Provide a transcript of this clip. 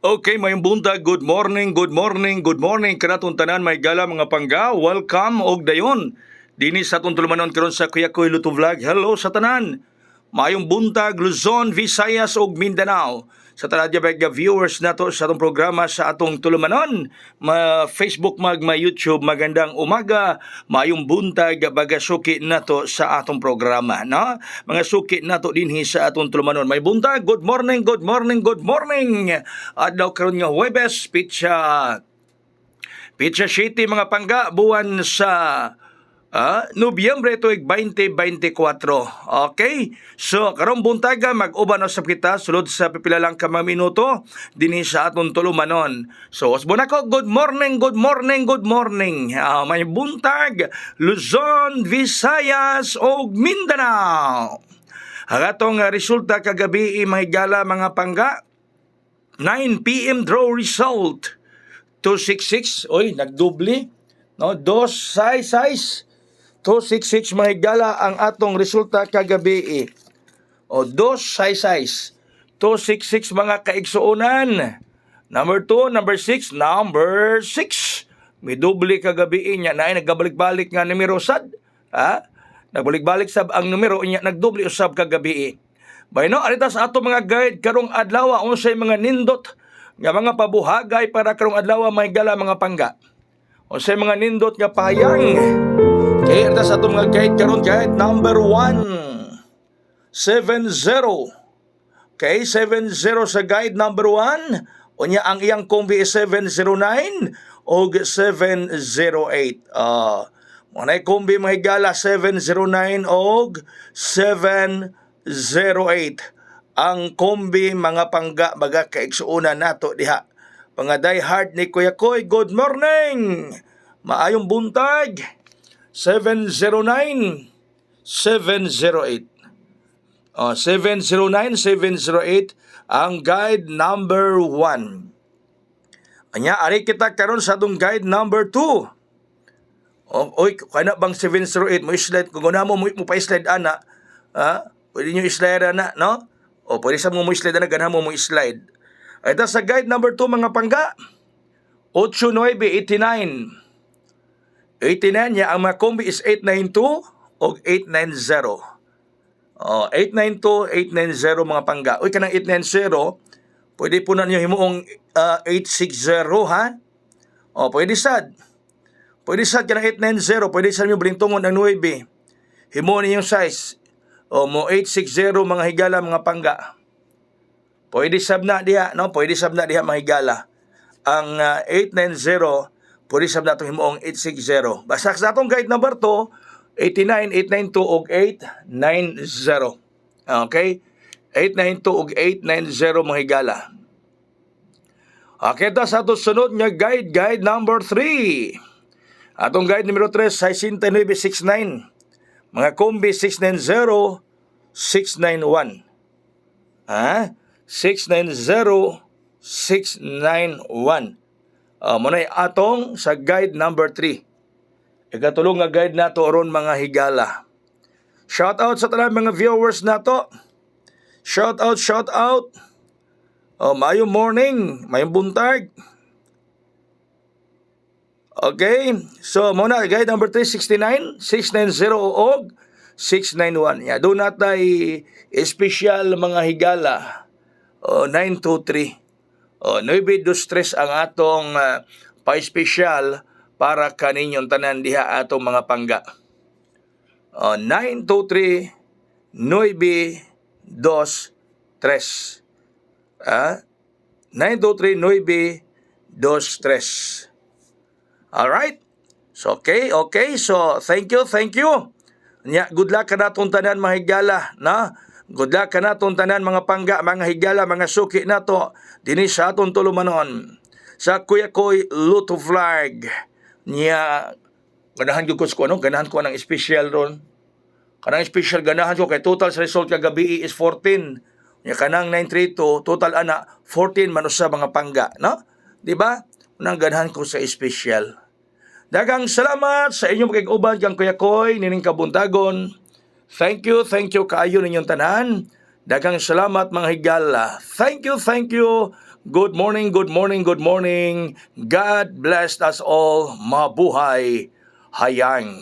Okay, mayong buntag, good morning, good morning, good morning. Kanatong tanan may gala mga pangga, welcome og dayon. Dini sa atong tulumanon karon sa Kuya Koy Luto Vlog. Hello sa tanan. Mayong buntag, Luzon, Visayas ug Mindanao. Sa tanan mga viewers nato sa atong programa sa atong tulumanon, Facebook YouTube, magandang umaga. Mayong buntag baga suki nato sa atong programa, no? Mga suki nato dinhi sa atong tulumanon. May buntag, good morning, good morning, good morning. Adlaw karon nga Huwebes, Pitsa City mga pangga, buwan sa Nobyembre tuig 2024. Okay? So, karong buntaga, mag-uban usap kita sulod sa pipila lang ka mga minuto dinhi sa atong tulumanon. So, usbon ako, good morning, good morning, good morning. May buntag, Luzon, Visayas o Mindanao. Ang atong resulta kagabi mahigala mga pangga, 9 p.m. draw result 266. Oy, nagdubli. No, 266. 266 mahigala ang atong resulta kagabi. O 266. 266 mga kaigsuonan. Number 2, number 6, number 6. May dubli kagabi niya na nagbalik-balik nga numero sad. Nagbalik-balik sab ang numero niya nagdubli usab kagabi. Bayno arita sa ato mga guide karong adlaw unsay mga nindot nga mga pabuhagay para karong adlaw mahigala mga pangga. Unsay mga nindot nga pahayang. Okay, arita sa ato mga guide karon guide number 1 70. Okay, 70 sa guide number 1. Unya ang iyang kombi is 709 o 708. Munay kombi mahigala 709 o 708. Ang kombi mga pangga baga kaigsuuna nato diha. Pangaday hard ni Kuya Koy, good morning. Maayong buntag. 709 708. 709 708 ang guide number 1. Anya ari kita karon sa atong guide number 2. Oy, kana bang 708 mo slide kung una mo pa-slide ana, pwede nyo i-slide ana, no? O pwede sa mo slide ana ganahan mo i-slide. Ito sa guide number 2 mga pangga. 8989. 89 niya ang mga kombi is 892 o 890. 892, 890 mga pangga. Uy, kanang 890, pwede po na niyo himuong 860, ha? Pwede sad. Pwede sad kanang 890, pwede sad niyo blintungon ang 9. Himuon niyo yung size. Mo 860 mga higala mga pangga. Pwede sab na diha, no? Pwede sab na diha mga higala. Ang 890, pwede sab na itong himuong 860. Basta sa atong guide number 2, 89, 892 og 890. Okay? 892 og 890 mga higala. Okay, ito sa atong sunod nga guide number 3. Atong guide numero 3, 6969. Mga kombi 690, 691. 690, 691. Munay atong sa guide number 3. Ikatulong nga guide nato aron mga higala. Shout out sa tanan mga viewers nato. Shout out. Mayong morning, mayong buntag. Okay, so muna guide number 3, 69, 690 og 691. Doon natay espesyal mga higala. 923. 923 ang atong pa-espesyal para kaninyong tanan diha atong mga pangga. 923 923. 923 923. Alright? So, okay. So, thank you. Good luck ka natong tanan mga higala, na? Good luck ka natong tanan mga pangga, mga higala, mga suki nato dinhi sa atong tulumanon. Sa Kuya Koy Luto Vlog. Ganahan ko ganahan ko ng special ron. Kanang special ganahan ko kay total sa result kagabi is 14. Kanang 932 total ana 14 man sa mga pangga, no? Di ba? Unang ganahan ko sa special. Dagang salamat sa inyong pag-uban kang Kuya Koy nining kabuntagon. Thank you kaayo ninyong tanan. Dagang salamat mga higala. Thank you. Good morning, good morning, good morning. God bless us all. Mabuhay. Hayang.